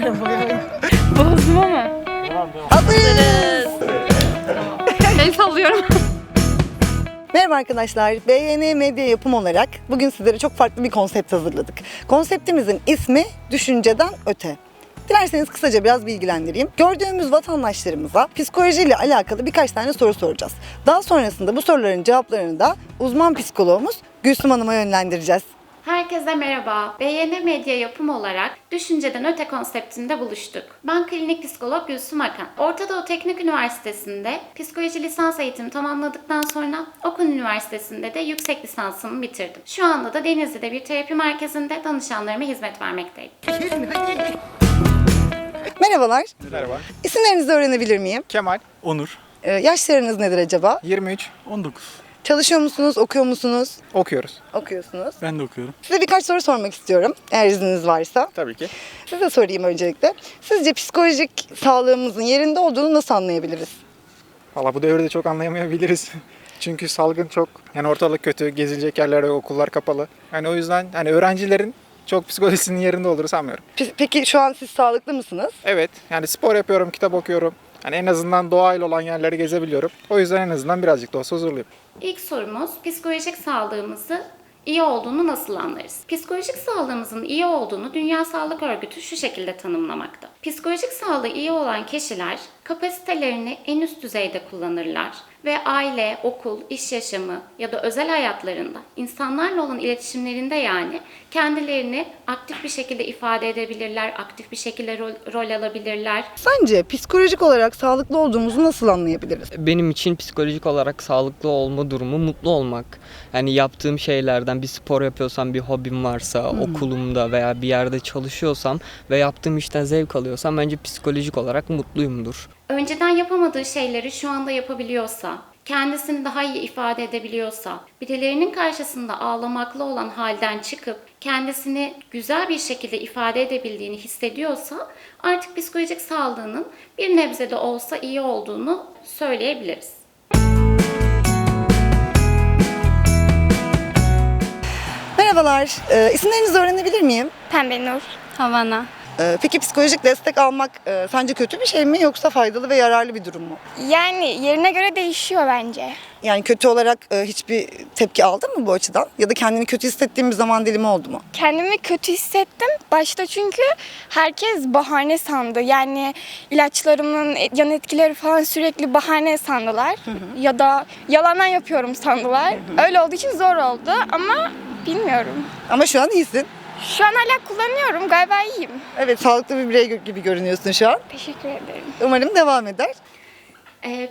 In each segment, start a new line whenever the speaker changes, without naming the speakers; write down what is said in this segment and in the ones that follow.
Bozdum ama.
Hazırız.
El sallıyorum.
Merhaba arkadaşlar, BYN Medya Yapım olarak bugün sizlere çok farklı bir konsept hazırladık. Konseptimizin ismi Düşünceden Öte. Dilerseniz kısaca biraz bilgilendireyim. Gördüğümüz vatandaşlarımıza psikolojiyle alakalı birkaç tane soru soracağız. Daha sonrasında bu soruların cevaplarını da uzman psikologumuz Gülsüm Hanım'a yönlendireceğiz.
Herkese merhaba. BYN Medya Yapım olarak Düşünceden Öte konseptinde buluştuk. Ben klinik psikolog Gülsüm Akan. Orta Doğu Teknik Üniversitesi'nde psikoloji lisans eğitimi tamamladıktan sonra Okul Üniversitesi'nde de yüksek lisansımı bitirdim. Şu anda da Denizli'de bir terapi merkezinde danışanlarıma hizmet vermekteyim.
Merhabalar,
Merhaba.
isimlerinizi öğrenebilir miyim?
Kemal. Onur.
Yaşlarınız nedir acaba?
23.
19.
Çalışıyor musunuz, okuyor musunuz?
Okuyoruz.
Okuyorsunuz.
Ben de okuyorum.
Size birkaç soru sormak istiyorum, eğer izniniz varsa.
Tabii ki.
Size sorayım öncelikle. Sizce psikolojik sağlığımızın yerinde olduğunu nasıl anlayabiliriz?
Valla bu devirde çok anlayamayabiliriz. Çünkü salgın çok, yani ortalık kötü, gezilecek yerler yok, okullar kapalı. Yani o yüzden hani öğrencilerin çok psikolojisinin yerinde olduğunu sanmıyorum.
Peki şu an siz sağlıklı mısınız?
Evet, yani spor yapıyorum, kitap okuyorum. Yani en azından doğayla olan yerleri gezebiliyorum. O yüzden en azından birazcık da olsa huzurluyum.
İlk sorumuz psikolojik sağlığımızı iyi olduğunu nasıl anlarız? Psikolojik sağlığımızın iyi olduğunu Dünya Sağlık Örgütü şu şekilde tanımlamakta. Psikolojik sağlığı iyi olan kişiler kapasitelerini en üst düzeyde kullanırlar ve aile, okul, iş yaşamı ya da özel hayatlarında insanlarla olan iletişimlerinde yani kendilerini aktif bir şekilde ifade edebilirler, aktif bir şekilde rol alabilirler.
Sence psikolojik olarak sağlıklı olduğumuzu nasıl anlayabiliriz?
Benim için psikolojik olarak sağlıklı olma durumu mutlu olmak. Yani yaptığım şeylerden bir spor yapıyorsam, bir hobim varsa, okulumda veya bir yerde çalışıyorsam ve yaptığım işten zevk alıyorsam bence psikolojik olarak mutluyumdur.
Önceden yapamadığı şeyleri şu anda yapabiliyorsa, kendisini daha iyi ifade edebiliyorsa, birilerinin karşısında ağlamaklı olan halden çıkıp kendisini güzel bir şekilde ifade edebildiğini hissediyorsa artık psikolojik sağlığının bir nebze de olsa iyi olduğunu söyleyebiliriz.
Merhabalar, isimlerinizi öğrenebilir miyim?
Pembe Nur. Havana.
Peki psikolojik destek almak sence kötü bir şey mi yoksa faydalı ve yararlı bir durum mu?
Yani yerine göre değişiyor bence.
Yani kötü olarak hiçbir tepki aldın mı bu açıdan? Ya da kendini kötü hissettiğin bir zaman dilimi oldu mu?
Kendimi kötü hissettim başta çünkü herkes bahane sandı. Yani ilaçlarımın yan etkileri falan sürekli bahane sandılar. Ya da yalandan yapıyorum sandılar. Öyle olduğu için zor oldu ama bilmiyorum.
Ama şu an iyisin.
Şu an hala kullanıyorum. Galiba iyiyim.
Evet, sağlıklı bir birey gibi görünüyorsun şu an.
Teşekkür ederim.
Umarım devam eder.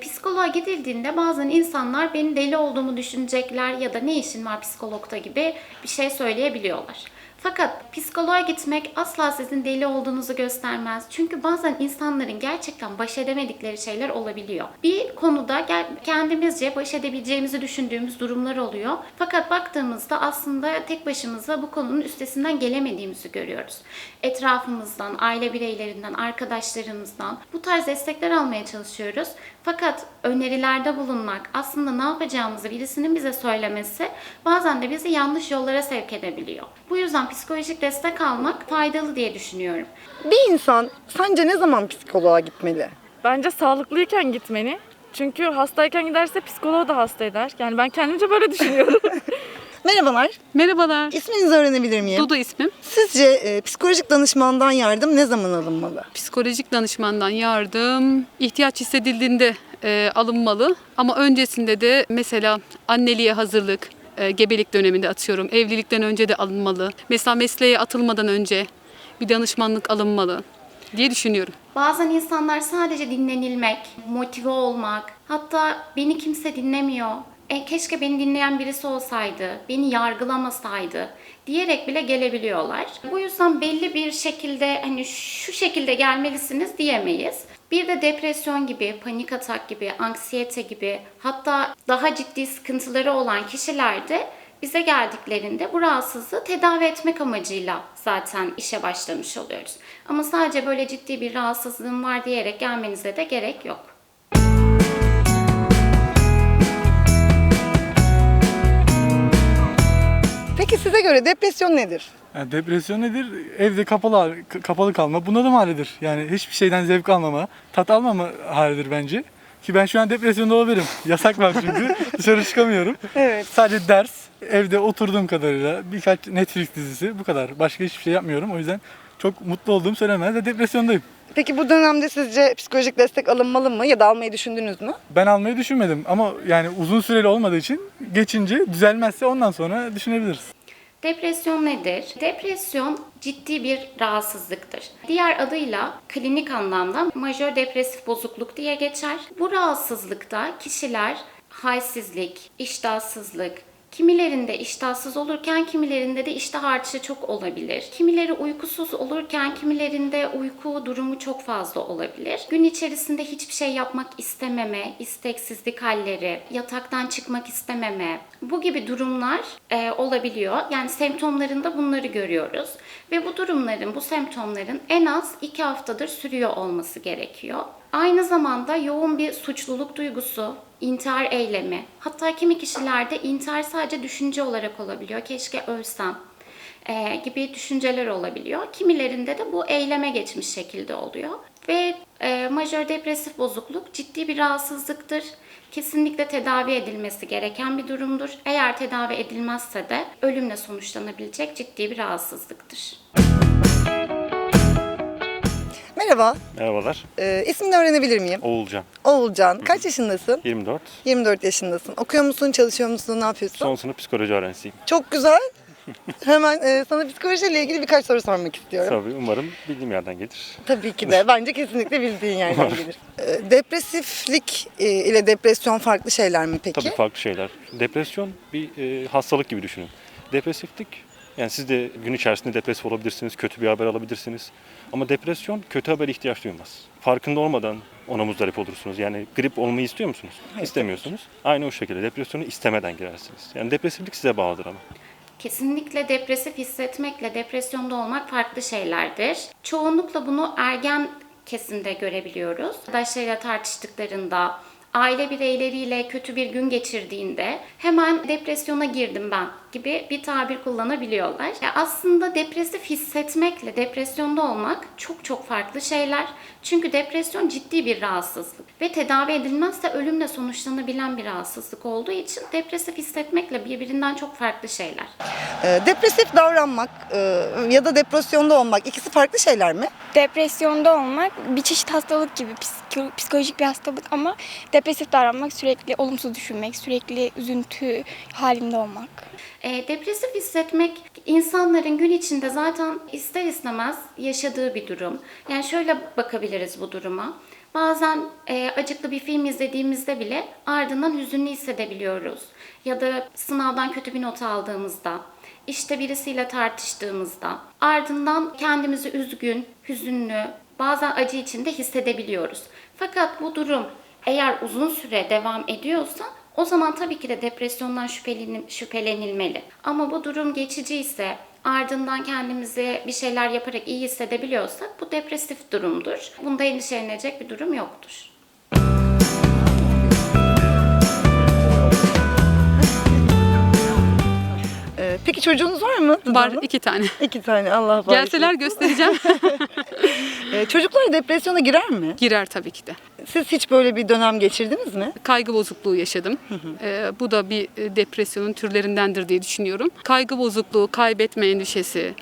Psikoloğa gidildiğinde bazen insanlar benim deli olduğumu düşünecekler ya da ne işin var psikologda gibi bir şey söyleyebiliyorlar. Fakat psikoloğa gitmek asla sizin deli olduğunuzu göstermez. Çünkü bazen insanların gerçekten baş edemedikleri şeyler olabiliyor. Bir konuda kendimizce baş edebileceğimizi düşündüğümüz durumlar oluyor. Fakat baktığımızda aslında tek başımıza bu konunun üstesinden gelemediğimizi görüyoruz. Etrafımızdan, aile bireylerinden, arkadaşlarımızdan bu tarz destekler almaya çalışıyoruz. Fakat önerilerde bulunmak, aslında ne yapacağımızı birisinin bize söylemesi bazen de bizi yanlış yollara sevk edebiliyor. Bu yüzden psikolojik destek almak faydalı diye düşünüyorum.
Bir insan sence ne zaman psikoloğa gitmeli?
Bence sağlıklıyken gitmeni. Çünkü hastayken giderse psikoloğu da hasta eder. Yani ben kendimce böyle düşünüyorum.
Merhabalar,
Merhabalar.
isminizi öğrenebilir miyim?
Dudu ismim.
Sizce psikolojik danışmandan yardım ne zaman alınmalı?
Psikolojik danışmandan yardım ihtiyaç hissedildiğinde alınmalı. Ama öncesinde de mesela anneliğe hazırlık, gebelik döneminde atıyorum, evlilikten önce de alınmalı. Mesela mesleğe atılmadan önce bir danışmanlık alınmalı diye düşünüyorum.
Bazen insanlar sadece dinlenilmek, motive olmak, hatta beni kimse dinlemiyor, keşke beni dinleyen birisi olsaydı, beni yargılamasaydı diyerek bile gelebiliyorlar. Bu yüzden belli bir şekilde hani şu şekilde gelmelisiniz diyemeyiz. Bir de depresyon gibi, panik atak gibi, anksiyete gibi hatta daha ciddi sıkıntıları olan kişiler de bize geldiklerinde bu rahatsızlığı tedavi etmek amacıyla zaten işe başlamış oluyoruz. Ama sadece böyle ciddi bir rahatsızlığım var diyerek gelmenize de gerek yok.
Peki size göre depresyon nedir?
Yani depresyon nedir? Evde kapalı kalma, bunalım halidir. Yani hiçbir şeyden zevk almama, tat almama halidir bence. Ki ben şu an depresyonda olabilirim. Yasak var çünkü. Dışarı çıkamıyorum.
Evet.
Sadece ders, evde oturduğum kadarıyla birkaç Netflix dizisi, bu kadar. Başka hiçbir şey yapmıyorum. O yüzden çok mutlu olduğum söylemez ve depresyondayım.
Peki bu dönemde sizce psikolojik destek alınmalı mı ya da almayı düşündünüz mü?
Ben almayı düşünmedim ama yani uzun süreli olmadığı için geçince düzelmezse ondan sonra düşünebiliriz.
Depresyon nedir? Depresyon ciddi bir rahatsızlıktır. Diğer adıyla klinik anlamda majör depresif bozukluk diye geçer. Bu rahatsızlıkta kişiler halsizlik, iştahsızlık, kimilerinde iştahsız olurken kimilerinde de iştah artışı çok olabilir. Kimileri uykusuz olurken kimilerinde uyku durumu çok fazla olabilir. Gün içerisinde hiçbir şey yapmak istememe, isteksizlik halleri, yataktan çıkmak istememe, bu gibi durumlar olabiliyor. Yani semptomlarında bunları görüyoruz. Ve bu durumların, bu semptomların en az 2 haftadır sürüyor olması gerekiyor. Aynı zamanda yoğun bir suçluluk duygusu, intihar eylemi, hatta kimi kişilerde intihar sadece düşünce olarak olabiliyor. Keşke ölsem gibi düşünceler olabiliyor. Kimilerinde de bu eyleme geçmiş şekilde oluyor. Ve majör depresif bozukluk ciddi bir rahatsızlıktır. Kesinlikle tedavi edilmesi gereken bir durumdur. Eğer tedavi edilmezse de ölümle sonuçlanabilecek ciddi bir rahatsızlıktır.
Merhaba,
Merhabalar,
ismini öğrenebilir miyim?
Oğulcan,
Oğulcan, kaç yaşındasın?
24.
24 yaşındasın. Okuyor musun, çalışıyor musun, ne yapıyorsun?
Son sınıf psikoloji öğrencisiyim.
Çok güzel. Hemen sana psikolojiyle ilgili birkaç soru sormak istiyorum.
Tabii umarım bildiğim yerden gelir.
Tabii ki de. Bence kesinlikle bildiğin yerden gelir. Depresiflik ile depresyon farklı şeyler mi peki?
Tabii farklı şeyler. Depresyon bir hastalık gibi düşünün. Depresiflik, yani siz de gün içerisinde depresif olabilirsiniz, kötü bir haber alabilirsiniz. Ama depresyon kötü habere ihtiyaç duymaz. Farkında olmadan ona muzdarip olursunuz. Yani grip olmayı istiyor musunuz?
Hayır,
İstemiyorsunuz. Aynı o şekilde depresyonu istemeden girersiniz. Yani depresiflik size bağlıdır ama.
Kesinlikle depresif hissetmekle depresyonda olmak farklı şeylerdir. Çoğunlukla bunu ergen kesimde görebiliyoruz. Arkadaşlarıyla tartıştıklarında, aile bireyleriyle kötü bir gün geçirdiğinde hemen depresyona girdim ben gibi bir tabir kullanabiliyorlar. Aslında depresif hissetmekle depresyonda olmak çok çok farklı şeyler. Çünkü depresyon ciddi bir rahatsızlık ve tedavi edilmezse ölümle sonuçlanabilen bir rahatsızlık olduğu için depresif hissetmekle birbirinden çok farklı şeyler.
Depresif davranmak ya da depresyonda olmak ikisi farklı şeyler mi?
Depresyonda olmak bir çeşit hastalık gibi, psikolojik bir hastalık ama depresif davranmak sürekli olumsuz düşünmek, sürekli üzüntü halinde olmak.
Depresif hissetmek insanların gün içinde zaten ister istemez yaşadığı bir durum. Yani şöyle bakabiliriz bu duruma. Bazen acıklı bir film izlediğimizde bile ardından hüzünlü hissedebiliyoruz. Ya da sınavdan kötü bir not aldığımızda, işte birisiyle tartıştığımızda, ardından kendimizi üzgün, hüzünlü, bazen acı içinde hissedebiliyoruz. Fakat bu durum eğer uzun süre devam ediyorsa o zaman tabii ki de depresyondan şüphelenilmeli. Ama bu durum geçici ise ardından kendimizi bir şeyler yaparak iyi hissedebiliyorsak bu depresif durumdur. Bunda endişelenecek bir durum yoktur.
Peki çocuğunuz var mı? Dudu
Var
Hanım?
2 tane.
2 tane, Allah bağışlasın.
Gelseler göstereceğim.
Çocuklar depresyona girer mi?
Girer tabii ki de.
Siz hiç böyle bir dönem geçirdiniz mi?
Kaygı bozukluğu yaşadım. Bu da bir depresyonun türlerindendir diye düşünüyorum. Kaygı bozukluğu, kaybetme endişesi,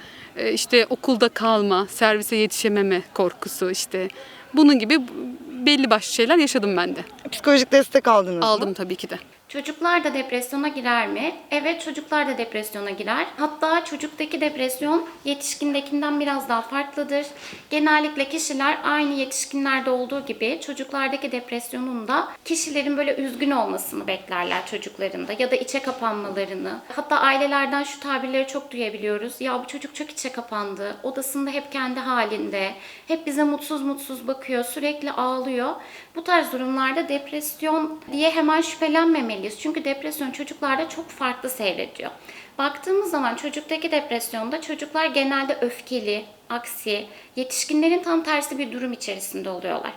işte okulda kalma, servise yetişememe korkusu, işte bunun gibi belli başlı şeyler yaşadım ben de.
Psikolojik destek aldınız mı?
Aldım tabii ki de.
Çocuklar da depresyona girer mi? Evet, çocuklar da depresyona girer. Hatta çocuktaki depresyon yetişkindekinden biraz daha farklıdır. Genellikle kişiler aynı yetişkinlerde olduğu gibi çocuklardaki depresyonun da kişilerin böyle üzgün olmasını beklerler çocuklarında ya da içe kapanmalarını. Hatta ailelerden şu tabirleri çok duyabiliyoruz. Ya bu çocuk çok içe kapandı. Odasında hep kendi halinde. Hep bize mutsuz mutsuz bakıyor. Sürekli ağlıyor. Bu tarz durumlarda depresyon diye hemen şüphelenmemeliyiz. Çünkü depresyon çocuklarda çok farklı seyrediyor. Baktığımız zaman çocuktaki depresyonda çocuklar genelde öfkeli, aksi, yetişkinlerin tam tersi bir durum içerisinde oluyorlar.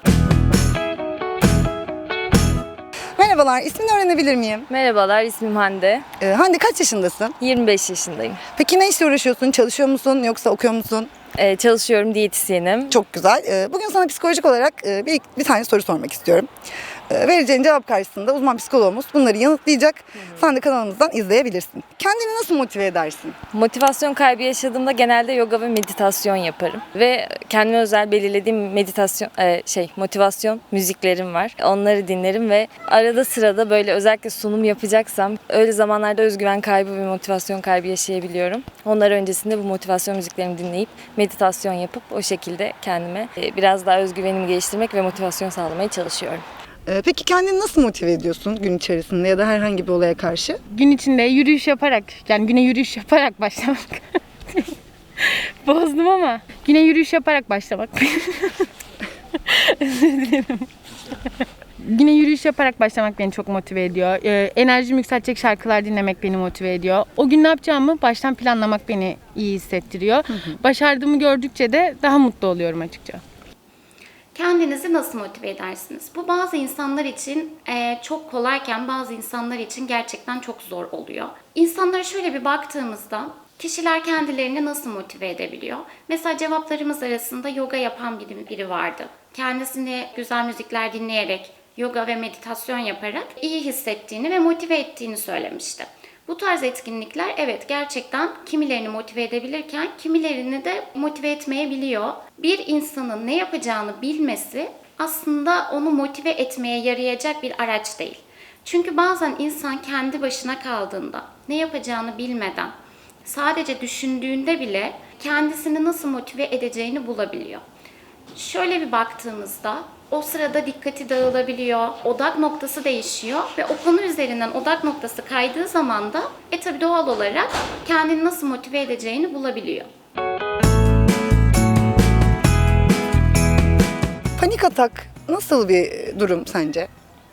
Merhabalar, ismini öğrenebilir miyim?
Merhabalar, ismim Hande.
Hande kaç yaşındasın?
25 yaşındayım.
Peki ne işle uğraşıyorsun? Çalışıyor musun yoksa okuyor musun?
Çalışıyorum, diyetisyenim.
Çok güzel. Bugün sana psikolojik olarak bir tane soru sormak istiyorum. Vereceğin cevap karşısında uzman psikoloğumuz bunları yanıtlayacak. Sen de kanalımızdan izleyebilirsin. Kendini nasıl motive edersin?
Motivasyon kaybı yaşadığımda genelde yoga ve meditasyon yaparım. Ve kendime özel belirlediğim motivasyon müziklerim var. Onları dinlerim ve arada sırada böyle özellikle sunum yapacaksam öyle zamanlarda özgüven kaybı ve motivasyon kaybı yaşayabiliyorum. Onlar öncesinde bu motivasyon müziklerimi dinleyip meditasyon yapıp o şekilde kendime biraz daha özgüvenimi geliştirmek ve motivasyon sağlamaya çalışıyorum.
Peki kendini nasıl motive ediyorsun gün içerisinde ya da herhangi bir olaya karşı?
Gün içinde yürüyüş yaparak, yani güne yürüyüş yaparak başlamak. Bozdum ama güne yürüyüş yaparak başlamak. Özür dilerim. Güne yürüyüş yaparak başlamak beni çok motive ediyor. Enerjimi yükseltecek şarkılar dinlemek beni motive ediyor. O gün ne yapacağımı baştan planlamak beni iyi hissettiriyor. Başardığımı gördükçe de daha mutlu oluyorum açıkça.
Kendinizi nasıl motive edersiniz? Bu bazı insanlar için çok kolayken bazı insanlar için gerçekten çok zor oluyor. İnsanlara şöyle bir baktığımızda kişiler kendilerini nasıl motive edebiliyor? Mesela cevaplarımız arasında yoga yapan biri vardı. Kendisini güzel müzikler dinleyerek, yoga ve meditasyon yaparak iyi hissettiğini ve motive ettiğini söylemişti. Bu tarz etkinlikler evet gerçekten kimilerini motive edebilirken kimilerini de motive etmeyebiliyor. Bir insanın ne yapacağını bilmesi aslında onu motive etmeye yarayacak bir araç değil. Çünkü bazen insan kendi başına kaldığında, ne yapacağını bilmeden, sadece düşündüğünde bile kendisini nasıl motive edeceğini bulabiliyor. Şöyle bir baktığımızda o sırada dikkati dağılabiliyor, odak noktası değişiyor ve o konu üzerinden odak noktası kaydığı zaman da tabii doğal olarak kendini nasıl motive edeceğini bulabiliyor.
Panik atak nasıl bir durum sence?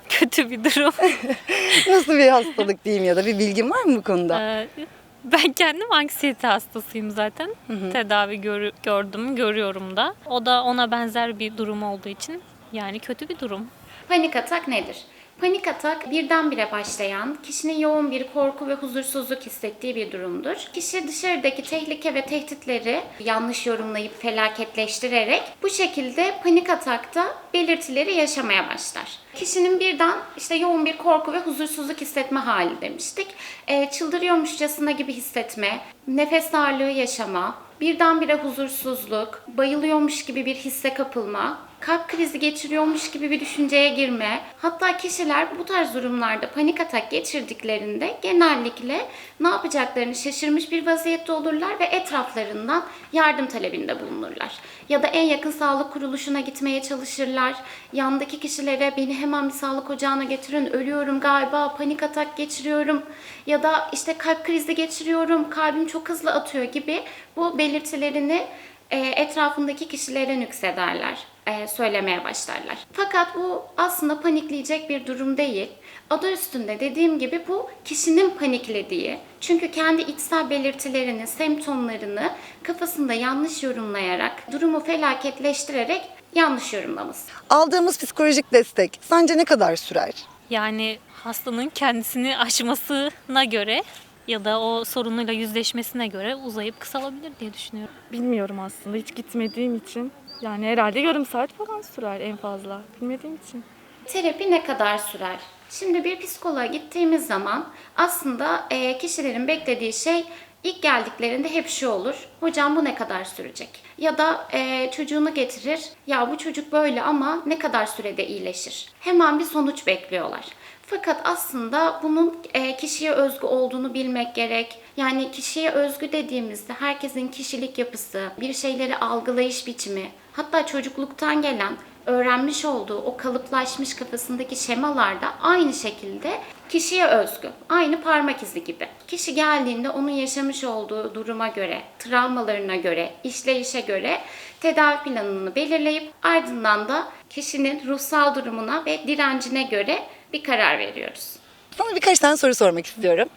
Kötü bir durum.
Nasıl bir hastalık diyeyim ya da bir bilgin var mı bu konuda?
Ben kendim anksiyete hastasıyım zaten. Tedavi görüyorum da. O da ona benzer bir durum olduğu için yani kötü bir durum.
Panik atak nedir? Panik atak birdenbire başlayan, kişinin yoğun bir korku ve huzursuzluk hissettiği bir durumdur. Kişi dışarıdaki tehlike ve tehditleri yanlış yorumlayıp felaketleştirerek bu şekilde panik atakta belirtileri yaşamaya başlar. Kişinin birden yoğun bir korku ve huzursuzluk hissetme hali demiştik. Çıldırıyormuşçasına gibi hissetme, nefes darlığı yaşama, birdenbire huzursuzluk, bayılıyormuş gibi bir hisse kapılma, kalp krizi geçiriyormuş gibi bir düşünceye girme. Hatta kişiler bu tarz durumlarda panik atak geçirdiklerinde genellikle ne yapacaklarını şaşırmış bir vaziyette olurlar ve etraflarından yardım talebinde bulunurlar. Ya da en yakın sağlık kuruluşuna gitmeye çalışırlar. Yandaki kişilere beni hemen bir sağlık ocağına getirin, ölüyorum galiba, panik atak geçiriyorum. Ya da kalp krizi geçiriyorum, kalbim çok hızlı atıyor gibi bu belirtilerini etrafındaki kişilere nüksederler, söylemeye başlarlar. Fakat bu aslında panikleyecek bir durum değil. Adı üstünde dediğim gibi bu kişinin paniklediği. Çünkü kendi içsel belirtilerini, semptomlarını kafasında yanlış yorumlayarak, durumu felaketleştirerek yanlış yorumlaması.
Aldığımız psikolojik destek sence ne kadar sürer?
Yani hastanın kendisini aşmasına göre ya da o sorunuyla yüzleşmesine göre uzayıp kısalabilir diye düşünüyorum.
Bilmiyorum aslında hiç gitmediğim için. Yani herhalde yarım saat falan sürer en fazla. Bilmediğim için.
Terapi ne kadar sürer? Şimdi bir psikoloğa gittiğimiz zaman aslında kişilerin beklediği şey ilk geldiklerinde hep şu olur. Hocam bu ne kadar sürecek? Ya da çocuğunu getirir. Ya bu çocuk böyle ama ne kadar sürede iyileşir? Hemen bir sonuç bekliyorlar. Fakat aslında bunun kişiye özgü olduğunu bilmek gerek. Yani kişiye özgü dediğimizde herkesin kişilik yapısı, bir şeyleri algılayış biçimi, hatta çocukluktan gelen, öğrenmiş olduğu o kalıplaşmış kafasındaki şemalar da aynı şekilde kişiye özgü. Aynı parmak izi gibi. Kişi geldiğinde onun yaşamış olduğu duruma göre, travmalarına göre, işleyişe göre tedavi planını belirleyip ardından da kişinin ruhsal durumuna ve direncine göre bir karar veriyoruz.
Sana birkaç tane soru sormak istiyorum.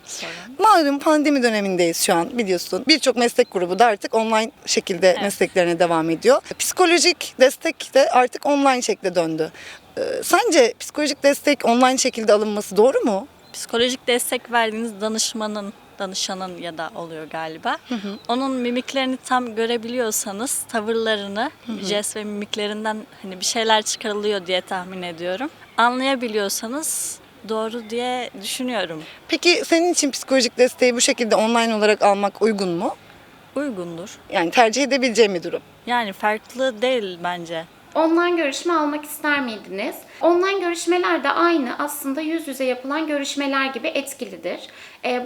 Malum pandemi dönemindeyiz şu an biliyorsun. Birçok meslek grubu da artık online şekilde mesleklerine devam ediyor. Psikolojik destek de artık online şekle döndü. Sence psikolojik destek online şekilde alınması doğru mu?
Psikolojik destek verdiğiniz danışanın ya da oluyor galiba. Onun mimiklerini tam görebiliyorsanız tavırlarını, jest ve mimiklerinden hani bir şeyler çıkarılıyor diye tahmin ediyorum. Anlayabiliyorsanız doğru diye düşünüyorum.
Peki senin için psikolojik desteği bu şekilde online olarak almak uygun mu?
Uygundur.
Yani tercih edebileceğim bir durum.
Yani farklı değil bence.
Online görüşme almak ister miydiniz? Online görüşmeler de aynı aslında yüz yüze yapılan görüşmeler gibi etkilidir.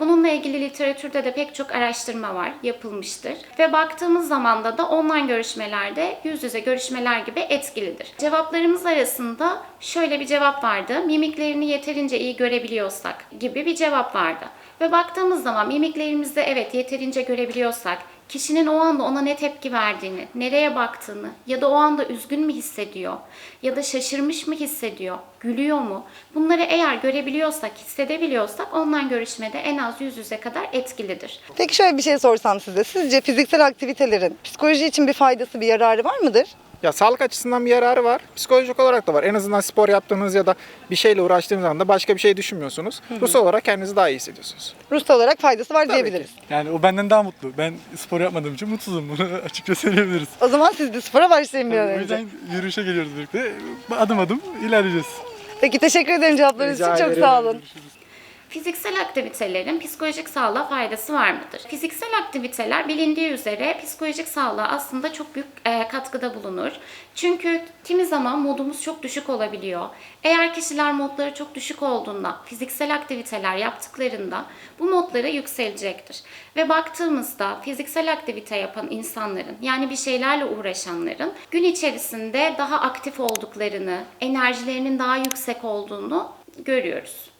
Bununla ilgili literatürde de pek çok araştırma var, yapılmıştır. Ve baktığımız zaman da online görüşmelerde yüz yüze görüşmeler gibi etkilidir. Cevaplarımız arasında şöyle bir cevap vardı. Mimiklerini yeterince iyi görebiliyorsak gibi bir cevap vardı. Ve baktığımız zaman mimiklerimizde evet yeterince görebiliyorsak, kişinin o anda ona ne tepki verdiğini, nereye baktığını ya da o anda üzgün mü hissediyor ya da şaşırmış mı hissediyor, gülüyor mu? Bunları eğer görebiliyorsak, hissedebiliyorsak online görüşmede en az yüz yüze kadar etkilidir.
Peki şöyle bir şey sorsam size. Sizce fiziksel aktivitelerin psikoloji için bir faydası, bir yararı var mıdır?
Ya sağlık açısından bir yararı var. Psikolojik olarak da var. En azından spor yaptığınız ya da bir şeyle uğraştığınız anda başka bir şey düşünmüyorsunuz. Ruhsal olarak kendinizi daha iyi hissediyorsunuz.
Ruhsal olarak faydası var diyebiliriz.
Yani o benden daha mutlu. Ben spor yapmadığım için mutsuzum. Bunu açıkça söyleyebiliriz.
O zaman siz de spora başlayın bir an
O
önce.
yüzden yürüyüşe geliyoruz birlikte. Adım adım ilerleyeceğiz.
Peki teşekkür ederim cevaplarınız için.
Rica
Çok
ederim.
sağ olun.
Fiziksel aktivitelerin psikolojik sağlığa faydası var mıdır? Fiziksel aktiviteler bilindiği üzere psikolojik sağlığa aslında çok büyük katkıda bulunur. Çünkü kimi zaman modumuz çok düşük olabiliyor. Eğer kişiler modları çok düşük olduğunda, fiziksel aktiviteler yaptıklarında bu modları yükselecektir. Ve baktığımızda fiziksel aktivite yapan insanların, yani bir şeylerle uğraşanların gün içerisinde daha aktif olduklarını, enerjilerinin daha yüksek olduğunu görüyoruz.